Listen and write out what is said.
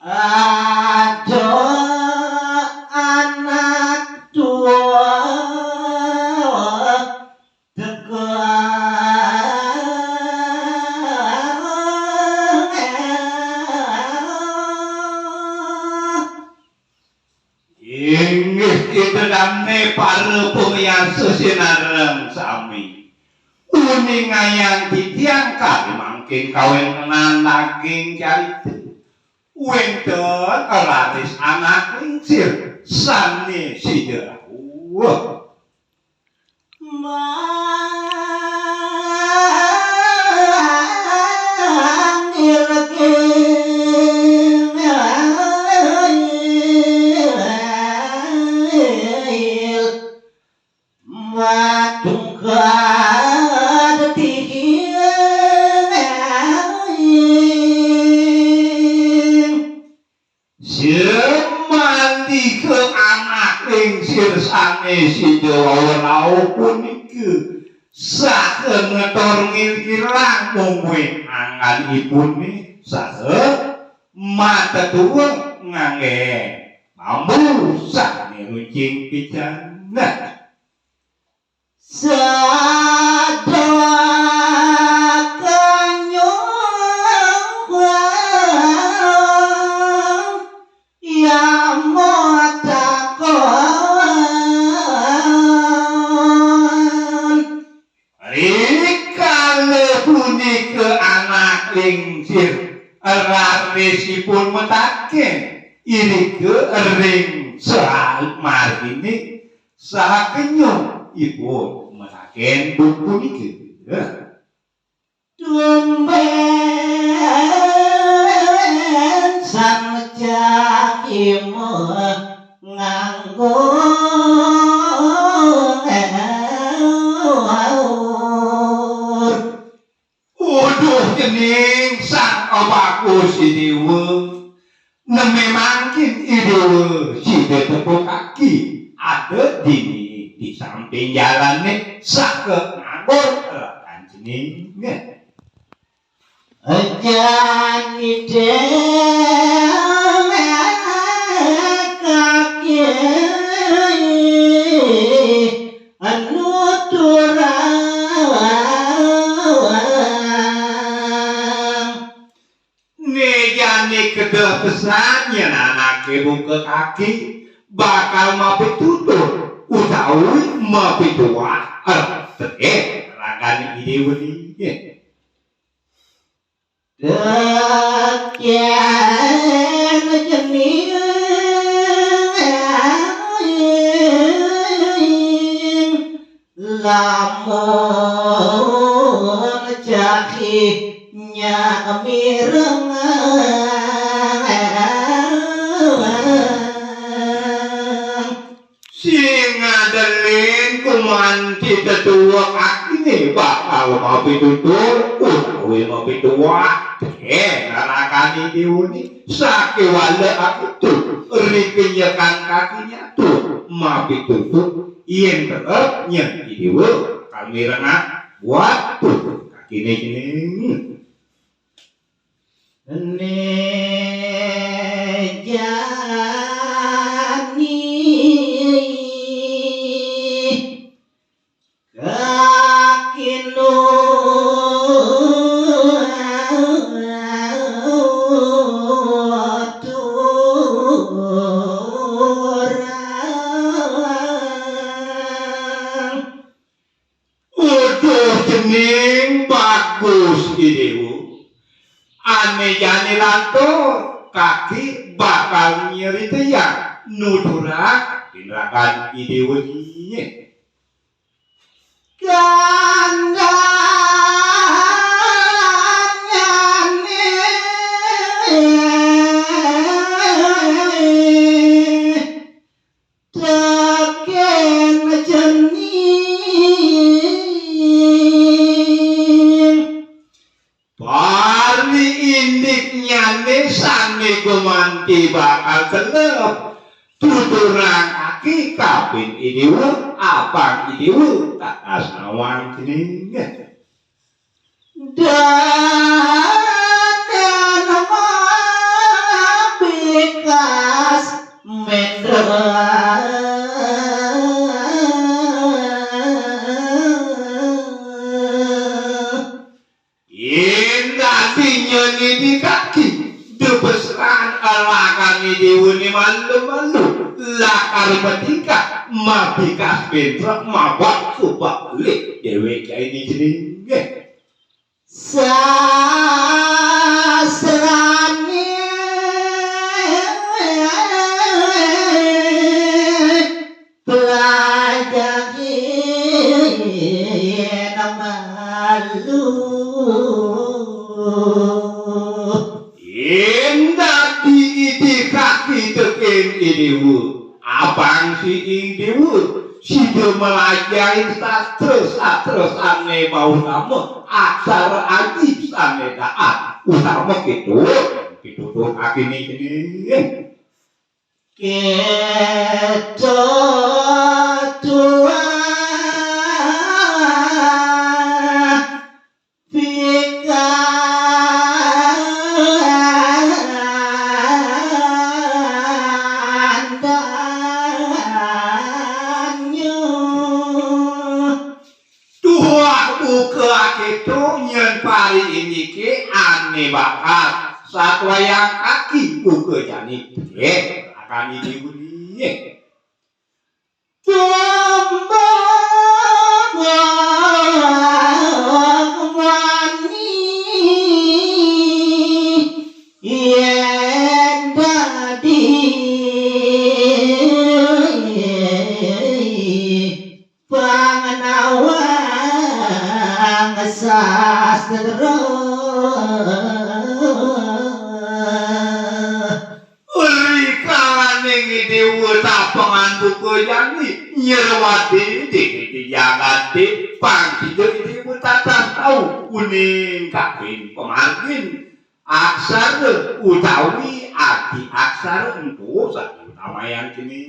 Ada anak tua inggih kiderane para pumiarsa sinareng sami. Uning ayang titiang kali mangking kawentenan naging carita. Wenten laris anak lincir sane sida. Semandi ke anak lingsir sane sida ora punika saken ngetor ngilkilang mungkin angan ibune sahe mata tua ngangge bambu sane runcing picana rarisipun metaken irike ring sahal margine saha kenyong ibu metaken buku niki tumben sang cakimu nganggo kening sang bagus idewe neme mangkin idewe sida tepuk kaki ada di samping jalannya sake nganggur kanjening ajan ide kaki anu kedah pesannya anak ibu ke kaki bakal mapi tutur utawi mapi tua rakan ide wani Dekian jening lamun cakinya mireng kumanti tetua kaki nih bakal mau pitutur utawi mau pitua narakan diuni sake wala aku tuh rikenyakan kakinya tuh mau pitutur ien terep nyen diwe kami rengak buat tuh kaki ini ane jane lantur kaki bakal nyeri tiang nudurak tindakan ideologinya gumanti bakal kelep tuturang kaki kapin ini apa ini tak asnawan kini dan Indah di kaki debesran alakani diuni malu-malu lakar metika mabikas bentrok mabak subak lik dewe kaya ini jenenge sasrane pelajari namalu indah di kaki tekin idiwu abang si idiwu sido melajari sastra sane mau kamu aksara ajib sane daat utama gitu tuh kaki ini kita tua ini ke aneh bakat satwa yang kaki buka jani akan ini bunyi buku jani nyerwati di jagati pangki jadi mutata tahu kuning kapin pemargin aksar utawi arti aksar untuk satu nama yang kini